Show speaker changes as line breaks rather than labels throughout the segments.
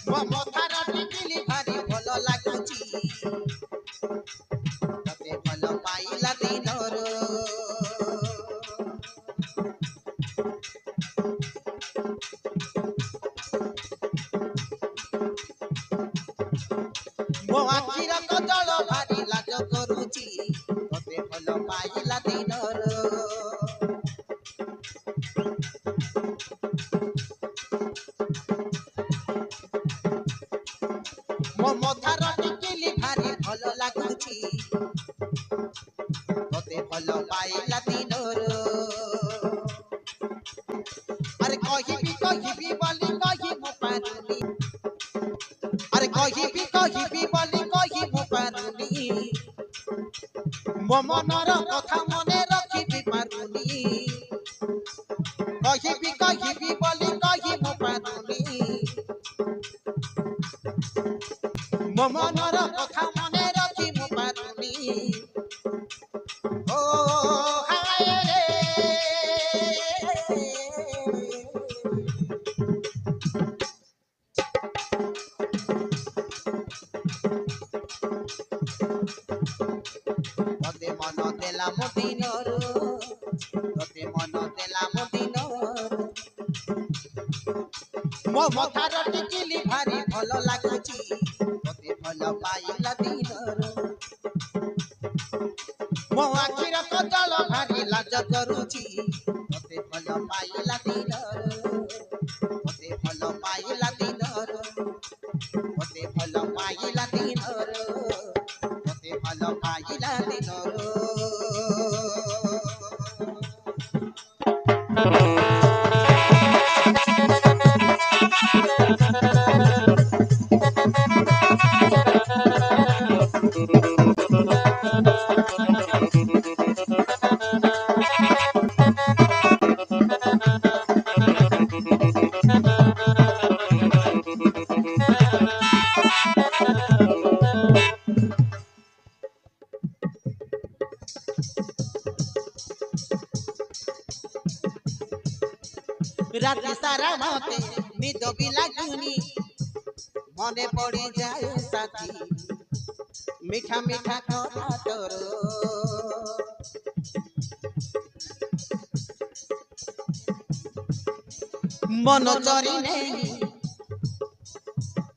ମୋ ମଥାର ଟିକିଲି ଭାରି ଭଲ ଲାଗୁଛି ତତେ ଭଲ ପାଇଲା ଦିନରୁ ମୋ ଆଖିର କଜଳ ଭାରି ଲାଜ କରୁଛି ତତେ ଭଲ ପାଇଲା ଦିନରୁ ମୋ ମଥାର ଟିକିଲି ଭାରି ଭଲ ଲାଗୁଛି ତତେ ଭଲ ପାଇଲା ଦିନରୁ ଆରେ କହିବି କହିବି ବୋଲି କହି ମୁଁ ପାରୁନି ଆରେ କହିବି ବୋଲି କହି ମୁଁ ପାରୁନି ମୋ ମନର କଥା ମନେ ରଖିବି ପାରୁନି କହିବି ବୋଲି କହି ମୁଁ ପାରୁନି ମୋ ମନର କଥା ମନେ ରଖି ମୁଁ ପାରୁନି ଓ ହାୟ ରେ ତତେ ମନ ଦେଲା ମୋ ଦିନରୁ ତତେ ମନ ଦେଲା ମୋ ଦିନରୁ ମୋ ମଥାର ଟିକିଲି ଭାରି ଭଲ ଲାଗୁଛି ତତେ ଭଲ ପାଇଲା ଦିନରୁ ମୋ ଆଖିର କଜଳ ଭାରି ଲାଜ କରୁଛି ତତେ ଭଲ ପାଇଲା ଦିନରୁ ତତେ ଭଲ ପାଇଲା ଦିନରୁ ତତେ ଭଲ ପାଇଲା ଦିନରୁ ତତେ ଭଲ ପାଇଲା ଦିନରୁ राति सारा मते निद भी लागुनी मने पड़ी जाए साथी मीठा मीठा कथा तोर मन चरी नहीं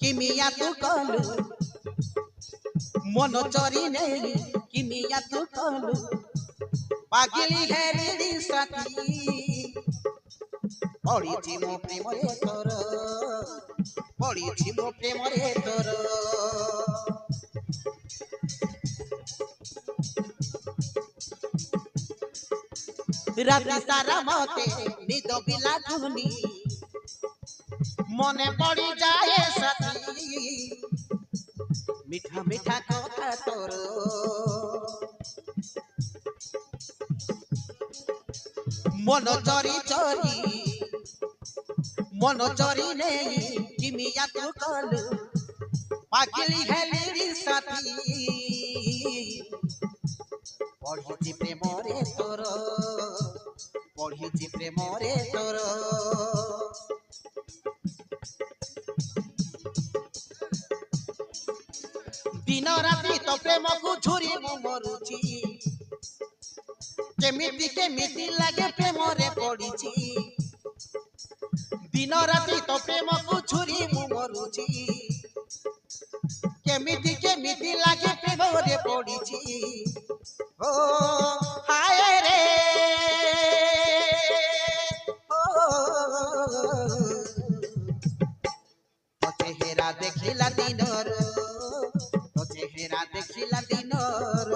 किमिया तू कलु मन चरी नहीं किमिया तू कलु पागली है रे साथी पड़ी मो प्रेम रे तोर पड़ी मो प्रेम रे तोर राति सारा मते निद भी लागुनी मने पड़ी जाए साथी मीठा मीठा कथा तोर मन चरी चरी मन चरी नहीं किमिया तू कलु पागली हेली साथी पढ़ी प्रेम रे तोर पढ़ी प्रेम रे तोर दिन राति तो प्रेम को झुरी मु मरुची केमिति केमिति लागे प्रेम रे पड़ीची दिन राति तो प्रेम को झुरी मु मरुची केमिति केमिति लागे प्रेम रे पड़ीची ओ हाय रे तो चेहरा देखिला दिनर तो चेहरा देखिला दिनर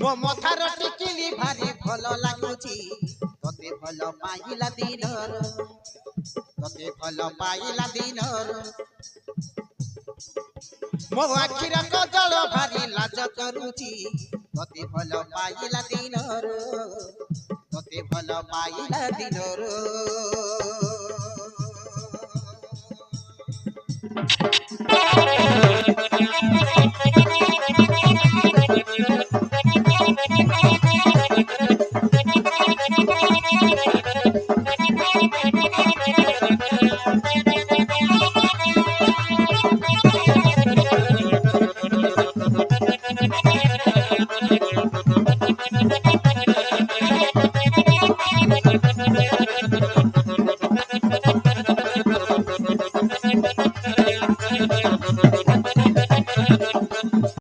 मो मथार टिकिली भारी भल लागुची तते भल पाइला दिनर तते भल पाइला दिनर मो आखिर कजल भारी लाज करुची तते भल पाइला दिनर तते भल पाइला दिनर।